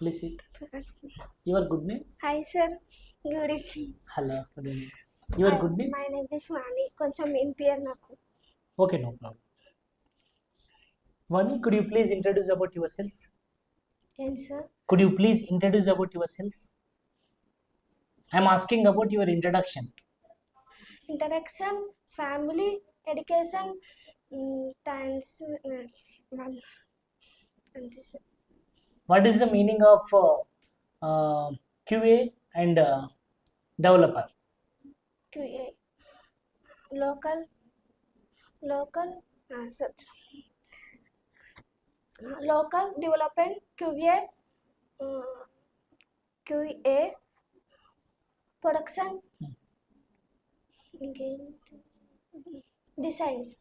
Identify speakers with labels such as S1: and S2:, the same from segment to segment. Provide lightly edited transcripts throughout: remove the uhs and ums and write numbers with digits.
S1: Please sit. Your good name?
S2: Hi sir, good evening.
S1: Hello. Good evening. Your good name?
S2: My name is Vani. కొంచెం ఇంపియర్ నాకు.
S1: Okay, no problem. Vani, could you please introduce about yourself?
S2: ఏంటి sir?
S1: Could you please introduce about yourself? I'm asking about your introduction.
S2: Introduction, family, education, thanks అంతే sir.
S1: What is the meaning of QA and developer?
S2: QA local sir local development QA production ఇంకేంటి designs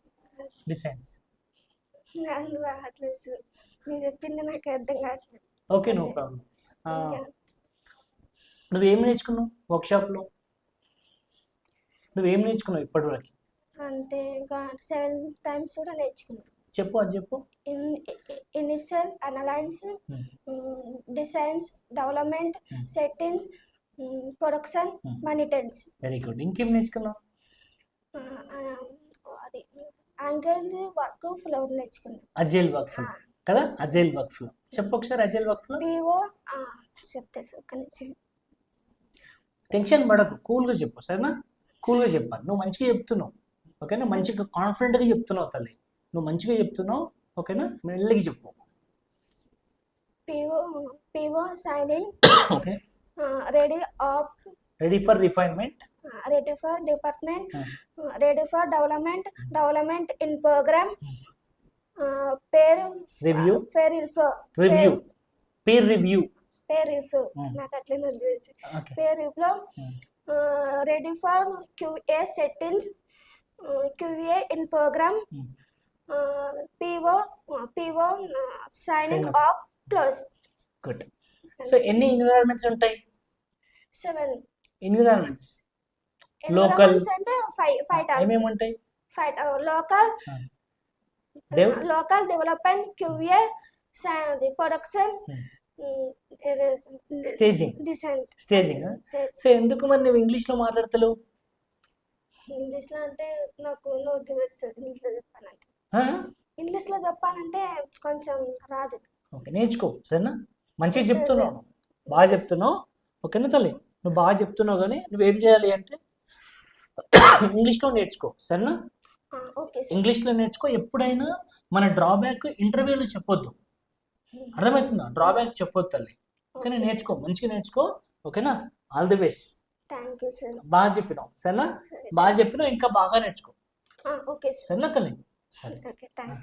S2: నాకు రావట్లేదు sir. మీరు చెప్పింది నాకు అర్థం కావట్లేదు.
S1: Okay, no problem. నువ్వేం నేర్చుకున్నావు వర్క్షాప్లో? నువ్వేం నేర్చుకున్నావు ఇప్పటివరకు?
S2: అంటే ఇంకా 7 times కూడా నేర్చుకున్నాను.
S1: చెప్పు, అది చెప్పు.
S2: Initial analysis, designs, development, settings, production, monitors.
S1: Very good. ఇంకేం నేర్చుకున్నావు?
S2: అది యాంగిల్ వర్క్ ఫ్లో నేర్చుకున్నాను.
S1: అజైల్ వర్క్ ఫ్లో కదా? అజైల్ వర్క్ ఫ్లో చెప్పు ఒకసారి. అజైల్ వర్క్ ఫ్లో
S2: పిఓ చెప్తే సార్ కొంచెం
S1: టెన్షన్ పడకు, కూల్గా చెప్పు సరేనా? కూల్గా చెప్పాలి. నువ్వు మంచిగా చెప్తున్నావు ఓకేనా? మంచిగా కాన్ఫిడెంట్గా చెప్తున్నావు తల్లి. నువ్వు మంచిగా చెప్తున్నావు ఓకేనా? మెల్లగా చెప్పు.
S2: PO signing
S1: okay.
S2: Ready
S1: for refinement,
S2: ready for department, ready for development in program, peer
S1: review,
S2: peer review నాకు అట్లే peer review, ready for QA settings, QA in program, PO signing off close.
S1: Good. So ఎన్ని environments ఉంటాయి?
S2: 7
S1: environments. Local
S2: అంటే 5 times
S1: ఏమేమి ఉంటాయి?
S2: Local development, QA production,
S1: staging. So ఎందుకు మరి నువ్వు ఇంగ్లీష్లో మాట్లాడతలేవు?
S2: ఇంగ్లీష్లో అంటే నాకు నోటి చెప్పాలంటే ఇంగ్లీష్లో చెప్పాలంటే కొంచెం రాదు.
S1: ఓకే, నేర్చుకో సరేనా? మంచిగా చెప్తున్నావు, బాగా చెప్తున్నావు ఓకేనా తల్లి? నువ్వు బాగా చెప్తున్నావు కానీ నువ్వేం చేయాలి అంటే ఇంగ్లీష్లో నేర్చుకో సరేనా? ఇంగ్లీష్లో నేర్చుకో. ఎప్పుడైనా మన డ్రాబ్యాక్ ఇంటర్వ్యూలో చెప్పొద్దు, అర్థమవుతుందా? డ్రాబ్యాక్ చెప్పొద్దు తల్లి ఓకేనా? నేర్చుకో, మంచిగా నేర్చుకో ఓకేనా? All the best.
S2: Thank you sir.
S1: బాగా చెప్పినావు సరేనా? బాగా చెప్పినావు, ఇంకా బాగా నేర్చుకో
S2: ఓకే
S1: సరేనా తల్లి? సరే.
S2: Okay, thanks.